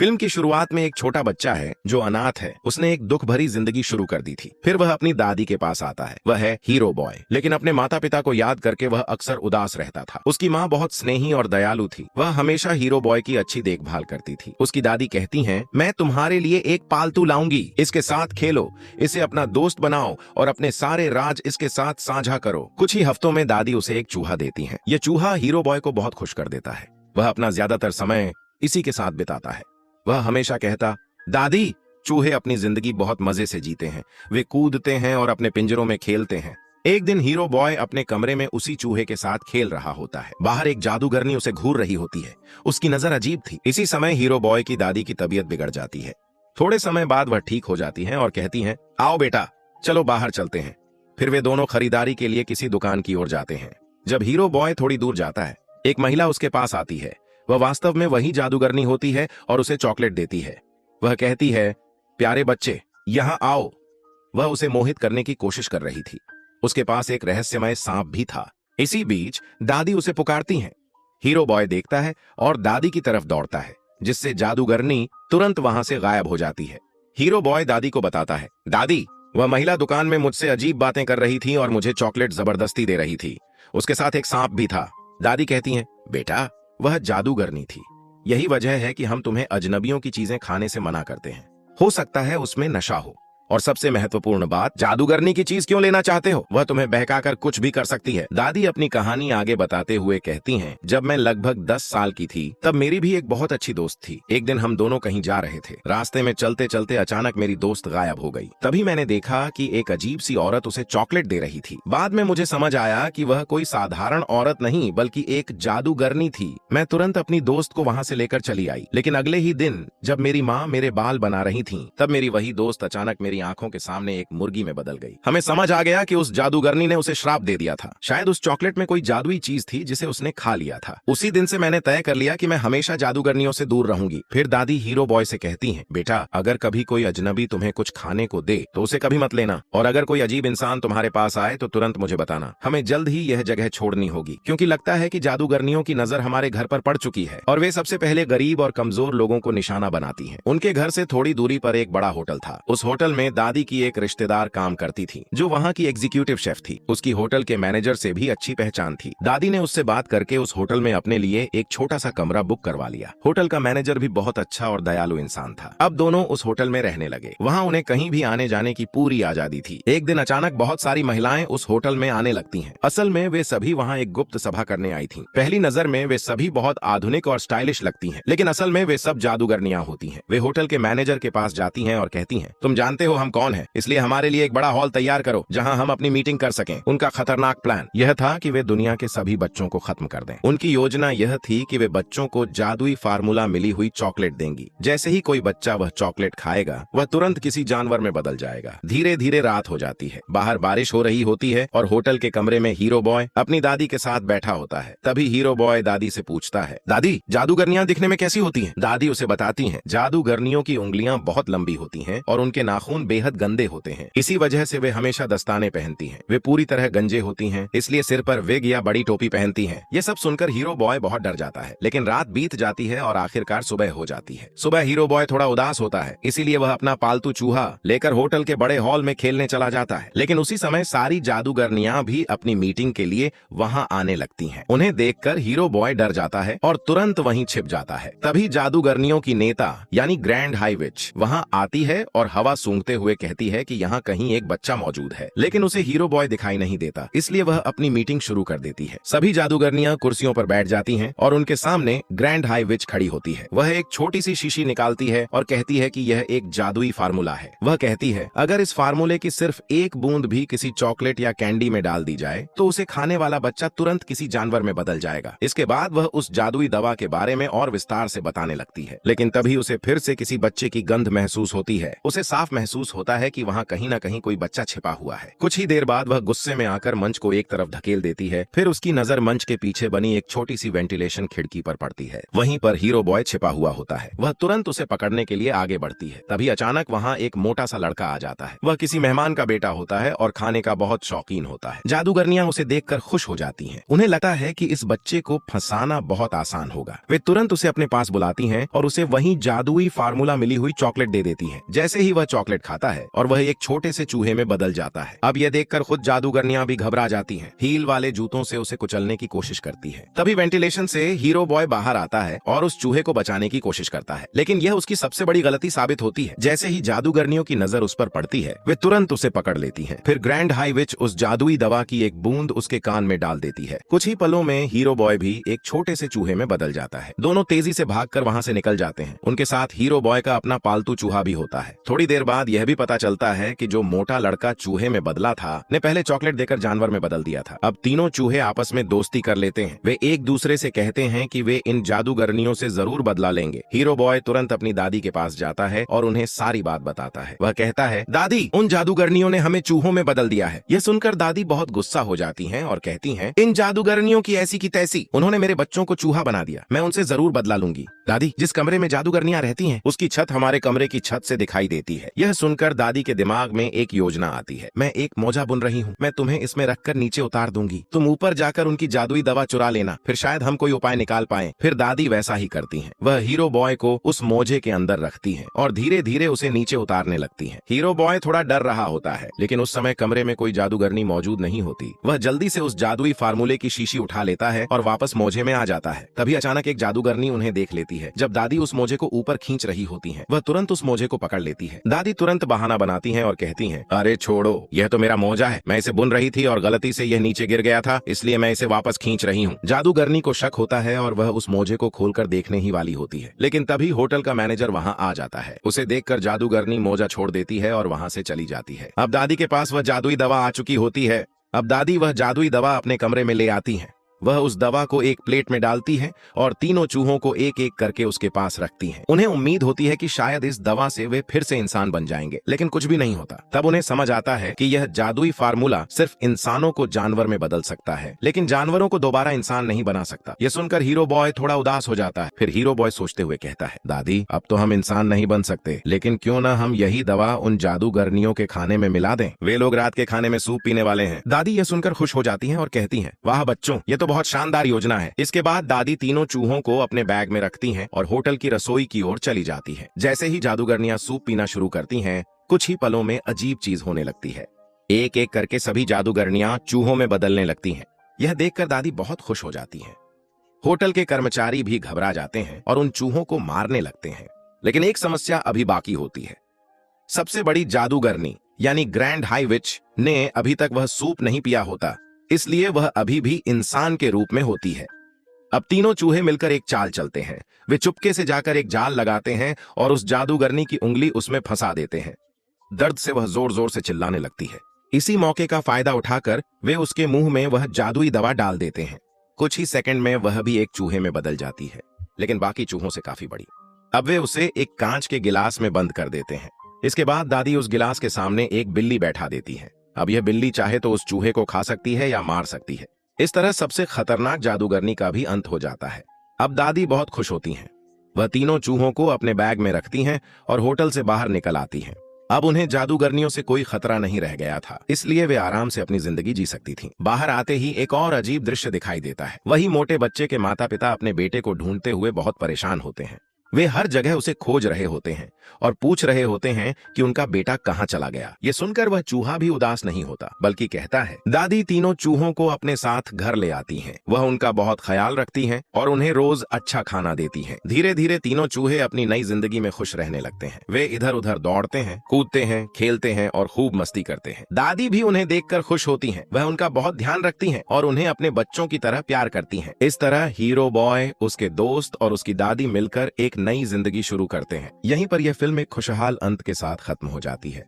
Film की शुरुआत में एक छोटा बच्चा है जो अनाथ है। उसने एक दुख भरी जिंदगी शुरू कर दी थी। फिर वह अपनी दादी के पास आता है। वह है हीरो बॉय, लेकिन अपने माता पिता को याद करके वह अक्सर उदास रहता था। उसकी माँ बहुत स्नेही और दयालु थी। वह हमेशा हीरो बॉय की अच्छी देखभाल करती थी। उसकी दादी कहती हैं, मैं तुम्हारे लिए एक पालतू लाऊंगी, इसके साथ खेलो, इसे अपना दोस्त बनाओ और अपने सारे राज इसके साथ साझा करो। कुछ ही हफ्तों में दादी उसे एक चूहा देती है। यह चूहा हीरो बॉय को बहुत खुश कर देता है। वह अपना ज्यादातर समय इसी के साथ बिताता है। वह हमेशा कहता, दादी, चूहे अपनी जिंदगी बहुत मजे से जीते हैं, वे कूदते हैं और अपने पिंजरों में खेलते हैं। एक दिन हीरो बॉय अपने कमरे में उसी चूहे के साथ खेल रहा होता है। बाहर एक जादूगरनी उसे घूर रही होती है। उसकी नजर अजीब थी। इसी समय हीरो बॉय की दादी की तबीयत बिगड़ जाती है। थोड़े समय बाद वह ठीक हो जाती है और कहती हैं, आओ बेटा, चलो बाहर चलते हैं। फिर वे दोनों खरीदारी के लिए किसी दुकान की ओर जाते हैं। जब हीरो बॉय थोड़ी दूर जाता है, एक महिला उसके पास आती है। वह वास्तव में वही जादूगरनी होती है और उसे चॉकलेट देती है। वह कहती है, प्यारे बच्चे, यहाँ आओ। वह उसे मोहित करने की कोशिश कर रही थी। उसके पास एक रहस्यमय सांप भी था। इसी बीच दादी उसे पुकारती हैं। हीरो बॉय देखता है और दादी की तरफ दौड़ता है, जिससे जादूगरनी तुरंत वहां से गायब हो जाती है। हीरो बॉय दादी को बताता है, दादी, वह महिला दुकान में मुझसे अजीब बातें कर रही थी और मुझे चॉकलेट जबरदस्ती दे रही थी। उसके साथ एक सांप भी था। दादी कहती है, बेटा, वह जादूगरनी थी। यही वजह है कि हम तुम्हें अजनबियों की चीजें खाने से मना करते हैं। हो सकता है उसमें नशा हो। और सबसे महत्वपूर्ण बात, जादूगरनी की चीज क्यों लेना चाहते हो? वह तुम्हें बहकाकर कुछ भी कर सकती है। दादी अपनी कहानी आगे बताते हुए कहती हैं, जब मैं लगभग 10 साल की थी, तब मेरी भी एक बहुत अच्छी दोस्त थी। एक दिन हम दोनों कहीं जा रहे थे। रास्ते में चलते चलते अचानक मेरी दोस्त गायब हो गई। तभी मैंने देखा कि एक अजीब सी औरत उसे चॉकलेट दे रही थी। बाद में मुझे समझ आया कि वह कोई साधारण औरत नहीं बल्कि एक जादूगरनी थी। मैं तुरंत अपनी दोस्त को वहाँ से लेकर चली आई। लेकिन अगले ही दिन जब मेरी माँ मेरे बाल बना रही थी, तब मेरी वही दोस्त अचानक मेरी आंखों के सामने एक मुर्गी में बदल गई। हमें समझ आ गया कि उस जादूगरनी ने उसे श्राप दे दिया था। शायद उस चॉकलेट में कोई जादुई चीज थी जिसे उसने खा लिया था। उसी दिन से मैंने तय कर लिया कि मैं हमेशा जादूगरनियों से दूर रहूंगी। फिर दादी हीरो बॉय से कहती हैं, बेटा, अगर कभी कोई अजनबी तुम्हें कुछ खाने को दे तो उसे कभी मत लेना, और अगर कोई अजीब इंसान तुम्हारे पास आए तो तुरंत मुझे बताना। हमें जल्द ही यह जगह छोड़नी होगी, क्योंकि लगता है कि जादूगरनियों की नजर हमारे घर पर पड़ चुकी है और वे सबसे पहले गरीब और कमजोर लोगों को निशाना बनाती हैं। उनके घर से थोड़ी दूरी पर एक बड़ा होटल था। उस होटल में दादी की एक रिश्तेदार काम करती थी, जो वहाँ की एग्जीक्यूटिव शेफ थी। उसकी होटल के मैनेजर से भी अच्छी पहचान थी। दादी ने उससे बात करके उस होटल में अपने लिए एक छोटा सा कमरा बुक करवा लिया। होटल का मैनेजर भी बहुत अच्छा और दयालु इंसान था। अब दोनों उस होटल में रहने लगे। वहाँ उन्हें कहीं भी आने जाने की पूरी आजादी थी। एक दिन अचानक बहुत सारी महिलाएं उस होटल में आने लगती हैं। असल में वे सभी वहाँ एक गुप्त सभा करने आई थीं। पहली नजर में वे सभी बहुत आधुनिक और स्टाइलिश लगती हैं, लेकिन असल में वे सब जादूगरनियां होती हैं। वे होटल के मैनेजर के पास जाती हैं और कहती हैं, तुम जानते हो हम कौन हैं, इसलिए हमारे लिए एक बड़ा हॉल तैयार करो जहां हम अपनी मीटिंग कर सकें। उनका खतरनाक प्लान यह था कि वे दुनिया के सभी बच्चों को खत्म कर दें। उनकी योजना यह थी कि वे बच्चों को जादुई फार्मूला मिली हुई चॉकलेट देंगी। जैसे ही कोई बच्चा वह चॉकलेट खाएगा, वह तुरंत किसी जानवर में बदल जाएगा। धीरे धीरे रात हो जाती है। बाहर बारिश हो रही होती है और होटल के कमरे में हीरो बॉय अपनी दादी के साथ बैठा होता है। तभी हीरो बॉय दादी से पूछता है, दादी, जादूगरनियां दिखने में कैसी होती हैं? दादी उसे बताती हैं, जादूगरनियों की उंगलियां बहुत लंबी होती हैं और उनके नाखून बेहद गंदे होते हैं। इसी वजह से वे हमेशा दस्ताने पहनती हैं। वे पूरी तरह गंजे होती हैं, इसलिए सिर पर विग या बड़ी टोपी पहनती हैं। ये सब सुनकर हीरो बॉय बहुत डर जाता है। लेकिन रात बीत जाती है और आखिरकार सुबह हो जाती है। सुबह हीरो बॉय थोड़ा उदास होता है, इसीलिए वह अपना पालतू चूहा लेकर होटल के बड़े हॉल में खेलने चला जाता है। लेकिन उसी समय सारी जादूगरनियां भी अपनी मीटिंग के लिए वहां आने लगती हैं। उन्हें देखकर हीरो बॉय डर जाता है और तुरंत वहीं छिप जाता है। तभी जादूगरनियों की नेता यानी ग्रैंड हाई विच वहां आती है और हवा सूंघते हुए कहती है कि यहाँ कहीं एक बच्चा मौजूद है। लेकिन उसे हीरो बॉय दिखाई नहीं देता, इसलिए वह अपनी मीटिंग शुरू कर देती है। सभी जादूगरनियां कुर्सियों पर बैठ जाती हैं और उनके सामने ग्रैंड हाई विच खड़ी होती है। वह एक छोटी सी शीशी निकालती है और कहती है कि यह एक जादुई फार्मूला है। वह कहती है, अगर इस फार्मूले की सिर्फ एक बूंद भी किसी चॉकलेट या कैंडी में डाल दी जाए तो उसे खाने वाला बच्चा तुरंत किसी जानवर में बदल जाएगा। इसके बाद वह उस जादुई दवा के बारे में और विस्तार से बताने लगती है। लेकिन तभी उसे फिर से किसी बच्चे की गंध महसूस होती है। उसे साफ महसूस महसूस होता है कि वहाँ कहीं न कहीं कोई बच्चा छिपा हुआ है। कुछ ही देर बाद वह गुस्से में आकर मंच को एक तरफ धकेल देती है। फिर उसकी नजर मंच के पीछे बनी एक छोटी सी वेंटिलेशन खिड़की पर पड़ती है। वहीं पर हीरो बॉय छिपा हुआ होता है। वह तुरंत उसे पकड़ने के लिए आगे बढ़ती है। तभी अचानक वहाँ एक मोटा सा लड़का आ जाता है। वह किसी मेहमान का बेटा होता है और खाने का बहुत शौकीन होता है। जादूगरनियां उसे देखकर खुश हो जाती हैं। उन्हें लगता है कि इस बच्चे को फंसाना बहुत आसान होगा। वे तुरंत उसे अपने पास बुलाती हैं और उसे वहीं जादुई फार्मूला मिली हुई चॉकलेट दे देती हैं। जैसे ही वह चॉकलेट खाता है और वह एक छोटे से चूहे में बदल जाता है। अब यह देखकर खुद जादूगरनियां भी घबरा जाती हैं। हील वाले जूतों से उसे कुचलने की कोशिश करती है। तभी वेंटिलेशन से हीरो बॉय बाहर आता है और उस चूहे को बचाने की कोशिश करता है, लेकिन यह उसकी सबसे बड़ी गलती साबित होती है। जैसे ही जादूगरनियों की नजर उस पर पड़ती है, वे तुरंत उसे पकड़ लेती हैं। फिर ग्रैंड हाई विच उस जादुई दवा की एक बूंद उसके कान में डाल देती है। कुछ ही पलों में हीरो बॉय भी एक छोटे से चूहे में बदल जाता है। दोनों तेजी से भागकर वहां से निकल जाते हैं। उनके साथ हीरो बॉय का अपना पालतू चूहा भी होता है। थोड़ी देर बाद यह भी पता चलता है कि जो मोटा लड़का चूहे में बदला था ने पहले चॉकलेट देकर जानवर में बदल दिया था। अब तीनों चूहे आपस में दोस्ती कर लेते हैं। वे एक दूसरे से कहते हैं कि वे इन जादूगरनियों से जरूर बदला लेंगे। हीरो बॉय तुरंत अपनी दादी के पास जाता है और उन्हें सारी बात बताता है। वह कहता है, दादी, उन जादूगरनियों ने हमें चूहों में बदल दिया है। यह सुनकर दादी बहुत गुस्सा हो जाती हैं और कहती हैं, इन जादूगरनियों की ऐसी की तैसी, उन्होंने मेरे बच्चों को चूहा बना दिया। मैं उनसे जरूर बदला लूंगी। दादी, जिस कमरे में जादूगरनियां रहती हैं, उसकी छत हमारे कमरे की छत से दिखाई देती है। यह सुनकर दादी के दिमाग में एक योजना आती है। मैं एक मोजा बुन रही हूँ, मैं तुम्हें इसमें रखकर नीचे उतार दूंगी। तुम ऊपर जाकर उनकी जादुई दवा चुरा लेना, फिर शायद हम कोई उपाय निकाल पाए। फिर दादी वैसा ही करती हैं। वह हीरो बॉय को उस मोजे के अंदर रखती हैं और धीरे धीरे उसे नीचे उतारने लगती हैं। हीरो बॉय थोड़ा डर रहा होता है, लेकिन उस समय कमरे में कोई जादूगरनी मौजूद नहीं होती। वह जल्दी से उस जादुई फार्मूले की शीशी उठा लेता है और वापस मोजे में आ जाता है। तभी अचानक एक जादूगरनी उन्हें देख लेती है। जब दादी उस मोजे को ऊपर खींच रही होती हैं, वह तुरंत उस मोजे को पकड़ लेती है। दादी तुरंत बहाना बनाती हैं और कहती हैं, अरे छोड़ो, यह तो मेरा मोजा है। मैं इसे बुन रही थी और गलती से यह नीचे गिर गया था, इसलिए मैं इसे वापस खींच रही हूँ। जादूगरनी को शक होता है और वह उस मोजे को खोलकर देखने ही वाली होती है, लेकिन तभी होटल का मैनेजर वहाँ आ जाता है। उसे देखकर जादूगरनी मोजा छोड़ देती है और वहाँ से चली जाती है। अब दादी के पास वह जादुई दवा आ चुकी होती है। अब दादी वह जादुई दवा अपने कमरे में ले आती है। वह उस दवा को एक प्लेट में डालती है और तीनों चूहों को एक एक करके उसके पास रखती हैं। उन्हें उम्मीद होती है कि शायद इस दवा से वे फिर से इंसान बन जाएंगे, लेकिन कुछ भी नहीं होता। तब उन्हें समझ आता है कि यह जादुई फार्मूला सिर्फ इंसानों को जानवर में बदल सकता है, लेकिन जानवरों को दोबारा इंसान नहीं बना सकता। यह सुनकर हीरो बॉय थोड़ा उदास हो जाता है। फिर हीरो बॉय सोचते हुए कहता है, दादी, अब तो हम इंसान नहीं बन सकते, लेकिन क्यों ना हम यही दवा उन जादूगरनियों के खाने में मिला दें। वे लोग रात के खाने में सूप पीने वाले हैं। दादी यह सुनकर खुश हो जाती हैं और कहती हैं, वाह बच्चों, ये तो बहुत शानदार योजना है। इसके बाद दादी तीनों चूहों को अपने बैग में रखती हैं और होटल की रसोई की ओर चली जाती है। जैसे ही जादूगरनियां सूप पीना शुरू करती हैं, कुछ ही पलों में अजीब चीज होने लगती है। एक एक करके सभी जादूगरनियां चूहों में बदलने लगती हैं। यह देखकर दादी बहुत खुश हो जाती हैं। होटल के कर्मचारी भी घबरा जाते हैं और उन चूहों को मारने लगते हैं, लेकिन एक समस्या अभी बाकी होती है। सबसे बड़ी जादूगरनी यानी ग्रैंड हाई विच ने अभी तक वह सूप नहीं पिया होता, इसलिए वह अभी भी इंसान के रूप में होती है। अब तीनों चूहे मिलकर एक चाल चलते हैं। वे चुपके से जाकर एक जाल लगाते हैं और उस जादूगरनी की उंगली उसमें फंसा देते हैं। दर्द से वह जोर जोर से चिल्लाने लगती है। इसी मौके का फायदा उठाकर वे उसके मुंह में वह जादुई दवा डाल देते हैं। कुछ ही सेकंड में वह भी एक चूहे में बदल जाती है, लेकिन बाकी चूहों से काफी बड़ी। अब वे उसे एक कांच के गिलास में बंद कर देते हैं। इसके बाद दादी उस गिलास के सामने एक बिल्ली बैठा देती है। अब यह बिल्ली चाहे तो उस चूहे को खा सकती है या मार सकती है। इस तरह सबसे खतरनाक जादूगरनी का भी अंत हो जाता है। अब दादी बहुत खुश होती हैं। वह तीनों चूहों को अपने बैग में रखती हैं और होटल से बाहर निकल आती हैं। अब उन्हें जादूगरनियों से कोई खतरा नहीं रह गया था, इसलिए वे आराम से अपनी जिंदगी जी सकती थीं। बाहर आते ही एक और अजीब दृश्य दिखाई देता है। वही मोटे बच्चे के माता पिता अपने बेटे को ढूंढते हुए बहुत परेशान होते हैं। वे हर जगह उसे खोज रहे होते हैं और पूछ रहे होते हैं कि उनका बेटा कहाँ चला गया। ये सुनकर वह चूहा भी उदास नहीं होता, बल्कि कहता है, दादी तीनों चूहों को अपने साथ घर ले आती हैं। वह उनका बहुत ख्याल रखती हैं और उन्हें रोज अच्छा खाना देती हैं। धीरे धीरे तीनों चूहे अपनी नई जिंदगी में खुश रहने लगते हैं। वे इधर उधर दौड़ते हैं, कूदते हैं, खेलते हैं और खूब मस्ती करते हैं। दादी भी उन्हें देखकर खुश होती हैं। वह उनका बहुत ध्यान रखती हैं और उन्हें अपने बच्चों की तरह प्यार करती हैं। इस तरह हीरो बॉय, उसके दोस्त और उसकी दादी मिलकर एक नई जिंदगी शुरू करते हैं। यहीं पर यह फिल्म एक खुशहाल अंत के साथ खत्म हो जाती है।